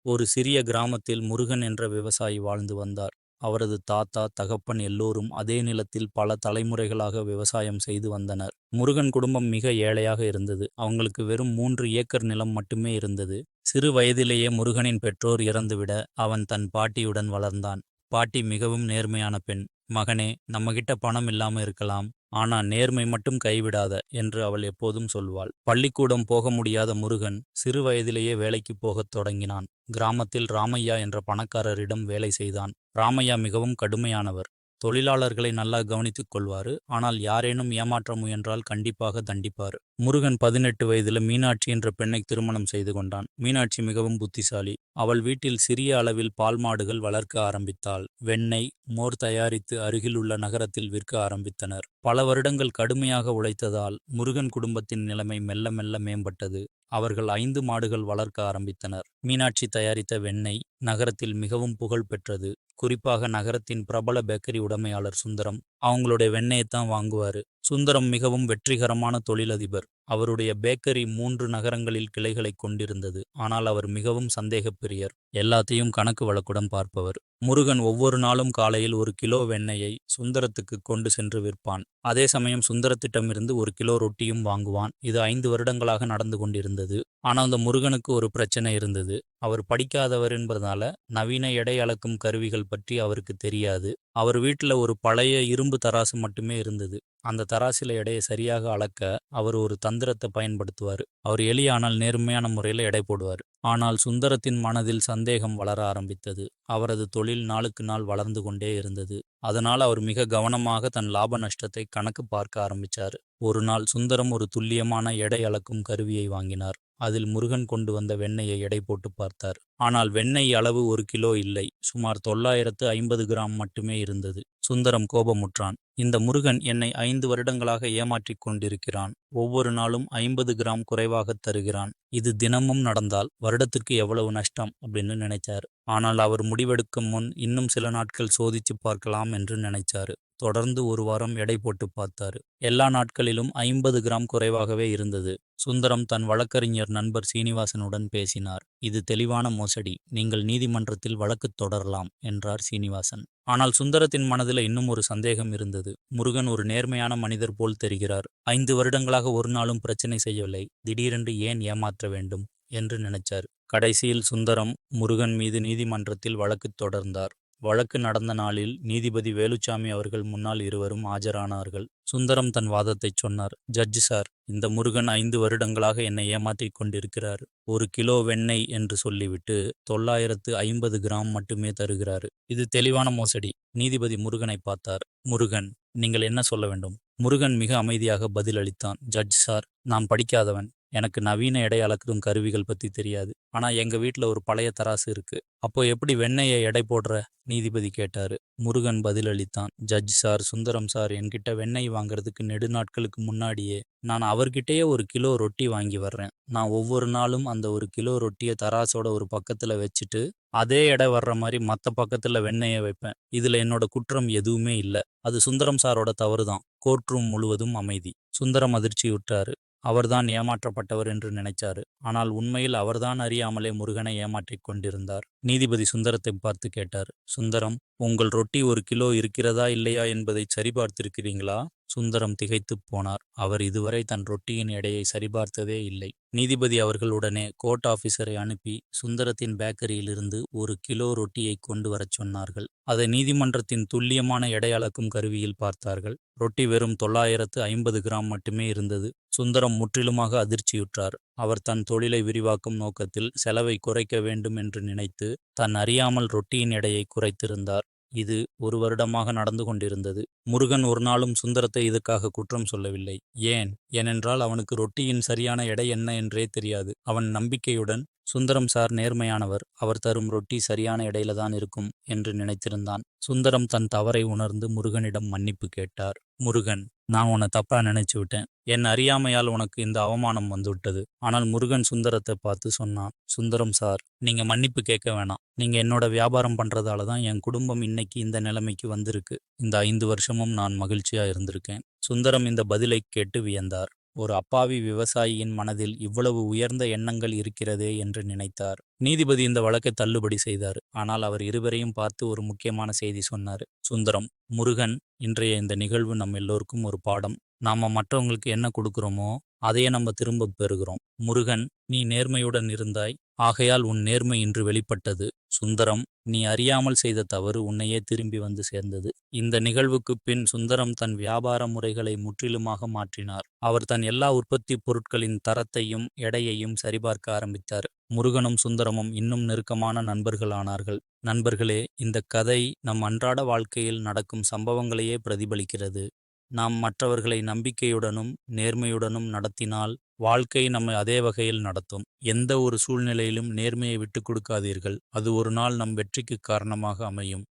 ஒரு சிறிய கிராமத்தில் முருகன் என்ற விவசாயி வாழ்ந்து வந்தார். அவரது தாத்தா, தகப்பன் எல்லோரும் அதே நிலத்தில் பல தலைமுறைகளாக விவசாயம் செய்து வந்தனர். முருகன் குடும்பம் மிக ஏழையாக இருந்தது. அவங்களுக்கு வெறும் 3 ஏக்கர் நிலம் மட்டுமே இருந்தது. சிறு வயதிலேயே முருகனின் பெற்றோர் இறந்துவிட அவன் தன் பாட்டியுடன் வளர்ந்தான். பாட்டி மிகவும் நேர்மையான பெண். மகனே, நம்மகிட்ட பணம் இல்லாம இருக்கலாம், ஆனா நேர்மை மட்டும் கைவிடாத என்று அவள் எப்போதும் சொல்வாள். பள்ளிக்கூடம் போக முடியாத முருகன் சிறு வயதிலேயே வேலைக்கு போகத் தொடங்கினான். கிராமத்தில் ராமையா என்ற பணக்காரரிடம் வேலை செய்தான். ராமையா மிகவும் கடுமையானவர். தொழிலாளர்களை நல்லா கவனித்துக் கொள்வாரு. ஆனால் யாரேனும் ஏமாற்ற முயன்றால் கண்டிப்பாக தண்டிப்பார். முருகன் 18 வயதில் மீனாட்சி என்ற பெண்ணை திருமணம் செய்து கொண்டான். மீனாட்சி மிகவும் புத்திசாலி. அவள் வீட்டில் சிறிய அளவில் பால் மாடுகள் வளர்க்க ஆரம்பித்தாள். வெண்ணெய், மோர் தயாரித்து அருகிலுள்ள நகரத்தில் விற்க ஆரம்பித்தனர். பல வருடங்கள் கடுமையாக உழைத்ததால் முருகன் குடும்பத்தின் நிலைமை மெல்ல மெல்ல மேம்பட்டது. அவர்கள் 5 மாடுகள் வளர்க்க ஆரம்பித்தனர். மீனாட்சி தயாரித்த வெண்ணெய் நகரத்தில் மிகவும் புகழ் பெற்றது. குறிப்பாக நகரத்தின் பிரபல பேக்கரி உடைமையாளர் சுந்தரம் அவங்களுடைய வெண்ணெயைத்தான் வாங்குவாரு. சுந்தரம் மிகவும் வெற்றிகரமான தொழிலதிபர். அவருடைய பேக்கரி 3 நகரங்களில் கிளைகளை கொண்டிருந்தது. ஆனால் அவர் மிகவும் சந்தேகப்பிரியர். எல்லாத்தையும் கணக்கு வழக்குடன் பார்ப்பவர். முருகன் ஒவ்வொரு நாளும் காலையில் 1 கிலோ வெண்ணெயை சுந்தரத்துக்கு கொண்டு சென்று விற்பான். அதே சமயம் சுந்தரத்திடமிருந்து 1 கிலோ ரொட்டியும் வாங்குவான். இது 5 வருடங்களாக நடந்து கொண்டிருந்தது. ஆனால் அந்த முருகனுக்கு ஒரு பிரச்சனை இருந்தது. அவர் படிக்காதவர் என்பதனால நவீன எடை அளக்கும் கருவிகள் பற்றி அவருக்கு தெரியாது. அவர் வீட்டில் ஒரு பழைய இரும்பு தராசு மட்டுமே இருந்தது. அந்த தராசில எடையை சரியாக அளக்க அவர் ஒரு தந்திரத்தை பயன்படுத்துவார். அவர் எளிய ஆனால் நேர்மையான முறையில் எடை போடுவார். ஆனால் சுந்தரத்தின் மனதில் சந்தேகம் வளர ஆரம்பித்தது. அவரது தொழில் நாளுக்கு நாள் வளர்ந்து கொண்டே இருந்தது. அதனால் அவர் மிக கவனமாக தன் லாப நஷ்டத்தை கணக்கு பார்க்க ஆரம்பிச்சார். ஒரு நாள் சுந்தரம் ஒரு துல்லியமான எடை அளக்கும் கருவியை வாங்கினார். அதில் முருகன் கொண்டு வந்த வெண்ணெயை எடை போட்டு பார்த்தார். ஆனால் வெண்ணெய் அளவு 1 கிலோ இல்லை, சுமார் 950 கிராம் மட்டுமே இருந்தது. சுந்தரம் கோபமுற்றான். இந்த முருகன் என்னை 5 வருடங்களாக ஏமாற்றிக் கொண்டிருக்கிறான். ஒவ்வொரு நாளும் 50 கிராம் குறைவாகத் தருகிறான். இது தினமும் நடந்தால் வருடத்திற்கு எவ்வளவு நஷ்டம் அப்படின்னு நினைச்சார். ஆனால் அவர் முடிவெடுக்கும் முன் இன்னும் சில நாட்கள் சோதிச்சு பார்க்கலாம் என்று நினைச்சாரு. தொடர்ந்து 1 வாரம் எடை போட்டு பார்த்தாரு. எல்லா நாட்களிலும் 50 கிராம் குறைவாகவே இருந்தது. சுந்தரம் தன் வழக்கறிஞர் நண்பர் சீனிவாசனுடன் பேசினார். இது தெளிவான மோசடி. நீங்கள் நீதிமன்றத்தில் வழக்கு தொடரலாம் என்றார் சீனிவாசன். ஆனால் சுந்தரத்தின் மனதில் இன்னும் ஒரு சந்தேகம் இருந்தது. முருகன் ஒரு நேர்மையான மனிதர் போல் தெரிகிறார். 5 வருடங்களாக ஒரு நாளும் பிரச்சனை செய்யவில்லை. திடீரென்று ஏன் ஏமாற்ற வேண்டும் என்று நினைச்சார். கடைசியில் சுந்தரம் முருகன் மீது நீதிமன்றத்தில் வழக்கு தொடர்ந்தார். வழக்கு நடந்த நாளில் நீதிபதி வேலுச்சாமி அவர்கள் முன்னால் இருவரும் ஆஜரானார்கள். சுந்தரம் தன் வாதத்தை சொன்னார். ஜட்ஜ் சார், இந்த முருகன் 5 வருடங்களாக என்னை ஏமாற்றிக் கொண்டிருக்கிறார். 1 கிலோ வெண்ணெய் என்று சொல்லிவிட்டு 950 கிராம் மட்டுமே தருகிறார். இது தெளிவான மோசடி. நீதிபதி முருகனை பார்த்தார். முருகன், நீங்கள் என்ன சொல்ல வேண்டும்? முருகன் மிக அமைதியாக பதிலளித்தான். ஜட்ஜ் சார், நான் படிக்காதவன். எனக்கு நவீன எடை அளக்கும் கருவிகள் பத்தி தெரியாது. ஆனா எங்க வீட்ல ஒரு பழைய தராசு இருக்கு. அப்போ எப்படி வெண்ணெயை எடை போடுற? நீதிபதி கேட்டாரு. முருகன் பதிலளித்தான். ஜட்ஜ் சார், சுந்தரம் சார் என்கிட்ட வெண்ணெய் வாங்குறதுக்கு நெடுநாட்களுக்கு முன்னாடியே நான் அவர்கிட்டயே 1 கிலோ ரொட்டி வாங்கி வர்றேன். நான் ஒவ்வொரு நாளும் அந்த 1 கிலோ ரொட்டியை தராசோட ஒரு பக்கத்துல வச்சுட்டு அதே எடை வர்ற மாதிரி மற்ற பக்கத்துல வெண்ணெயை வைப்பேன். இதுல என்னோட குற்றம் எதுவுமே இல்லை. அது சுந்தரம் சாரோட தவறுதான். கோர்ட் ரூம் முழுவதும் அமைதி. சுந்தரம் அதிர்ச்சியுற்றாரு. அவர்தான் ஏமாற்றப்பட்டவர் என்று நினைச்சாரு. ஆனால் உண்மையில் அவர்தான் அறியாமலே முருகனை ஏமாற்றிக் கொண்டிருந்தார். நீதிபதி சுந்தரத்தை பார்த்து கேட்டார். சுந்தரம், உங்கள் ரொட்டி 1 கிலோ இருக்கிறதா இல்லையா என்பதை சரிபார்த்திருக்கிறீங்களா? சுந்தரம் திகைத்துப் போனார். அவர் இதுவரை தன் ரொட்டியின் எடையை சரிபார்த்ததே இல்லை. நீதிபதி அவர்கள் உடனே கோர்ட் ஆபீசரை அனுப்பி சுந்தரத்தின் பேக்கரியிலிருந்து 1 கிலோ ரொட்டியை கொண்டு வரச் சொன்னார்கள். அதை நீதிமன்றத்தின் துல்லியமான எடை அளக்கும் கருவியில் பார்த்தார்கள். ரொட்டி வெறும் 950 கிராம் மட்டுமே இருந்தது. சுந்தரம் முற்றிலுமாக அதிர்ச்சியுற்றார். அவர் தன் தொழிலை விரிவாக்கும் நோக்கத்தில் செலவை குறைக்க வேண்டும் என்று நினைத்து தன் அறியாமல் ரொட்டியின் எடையை குறைத்திருந்தார். இது 1 வருடமாக நடந்து கொண்டிருந்தது. முருகன் ஒரு நாளும் சுந்தரத்தை இதற்காக குற்றம் சொல்லவில்லை. ஏனென்றால் அவனுக்கு ரொட்டியின் சரியான எடை என்ன என்றே தெரியாது. அவன் நம்பிக்கையுடன், சுந்தரம் சார் நேர்மையானவர், அவர் தரும் ரொட்டி சரியான எடையில தான் இருக்கும் என்று நினைத்திருந்தான். சுந்தரம் தன் தவறை உணர்ந்து முருகனிடம் மன்னிப்பு கேட்டார். முருகன், நான் உன்னை தப்பா நினைச்சு விட்டேன். என் அறியாமையால் உனக்கு இந்த அவமானம் வந்துவிட்டது. ஆனால் முருகன் சுந்தரத்தை பார்த்து சொன்னான். சுந்தரம் சார், நீங்க மன்னிப்பு கேட்க வேணாம். நீங்க என்னோட வியாபாரம் பண்றதால தான் என் குடும்பம் இன்னைக்கு இந்த நிலைமைக்கு வந்திருக்கு. இந்த 5 வருஷமும் நான் மகிழ்ச்சியா இருந்திருக்கேன். சுந்தரம் இந்த பதிலை கேட்டு வியந்தார். ஒரு அப்பாவி விவசாயியின் மனதில் இவ்வளவு உயர்ந்த எண்ணங்கள் இருக்கிறதே என்று நினைத்தார். நீதிபதி இந்த வழக்கை தள்ளுபடி செய்தார். ஆனால் அவர் இருவரையும் பார்த்து ஒரு முக்கியமான செய்தி சொன்னார். சுந்தரம், முருகன், இன்றைய இந்த நிகழ்வு நம் எல்லோருக்கும் ஒரு பாடம். நாம மற்றவங்களுக்கு என்ன கொடுக்கிறோமோ அதையே நம்ம திரும்ப பெறுகிறோம். முருகன், நீ நேர்மையுடன் இருந்தாய். ஆகையால் உன் நேர்மை இன்று வெளிப்பட்டது. சுந்தரம், நீ அறியாமல் செய்த தவறு உன்னையே திரும்பி வந்து சேர்ந்தது. இந்த நிகழ்வுக்குப் பின் சுந்தரம் தன் வியாபார முறைகளை முற்றிலுமாக மாற்றினார். அவர் தன் எல்லா உற்பத்தி பொருட்களின் தரத்தையும் எடையையும் சரிபார்க்க ஆரம்பித்தார். முருகனும் சுந்தரமும் இன்னும் நெருக்கமான நண்பர்களானார்கள். நண்பர்களே, இந்த கதை நம் அன்றாட வாழ்க்கையில் நடக்கும் சம்பவங்களையே பிரதிபலிக்கிறது. நாம் மற்றவர்களை நம்பிக்கையுடனும் நேர்மையுடனும் நடத்தினால் வாழ்க்கை நம்மை அதே வகையில் நடத்தும். எந்த ஒரு சூழ்நிலையிலும் நேர்மையை விட்டுக் கொடுக்காதீர்கள். அது ஒரு நாள் நம் வெற்றிக்கு காரணமாக அமையும்.